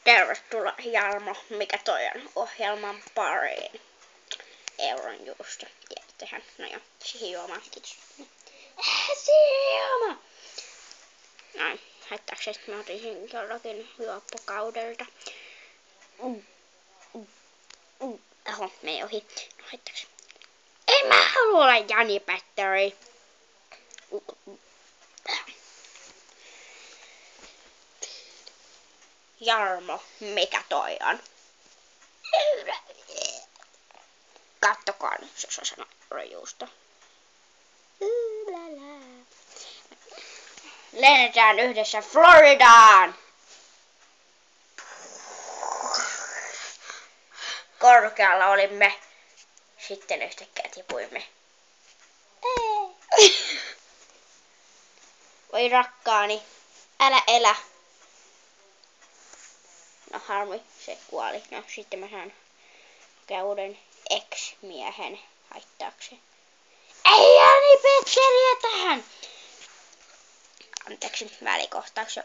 Tervetuloa Jarmo, mikä toi on ohjelman pariin. Euron juusto, tiedättehän. No joo, siihen juomaan, kiitos. Siihen juomaan! Noin, haittaako se, että mä otin sen jollakin juoppokaudelta. Oho, mene ohi. No, haittaako se? En mä halua olla Jani Pättäri. Jarmo, mikä toi on? Kattokaa nyt, jos on rojuusta. Lennetään yhdessä Floridaan! Korkealla olimme. Sitten yhtäkkiä tipuimme. Oi rakkaani, älä elä. No harmi, se kuoli. No sitten mä saan uuden ex-miehen haittaakseen. Ei Jani Petteriä tähän! Anteeksi, välikohtaus jo.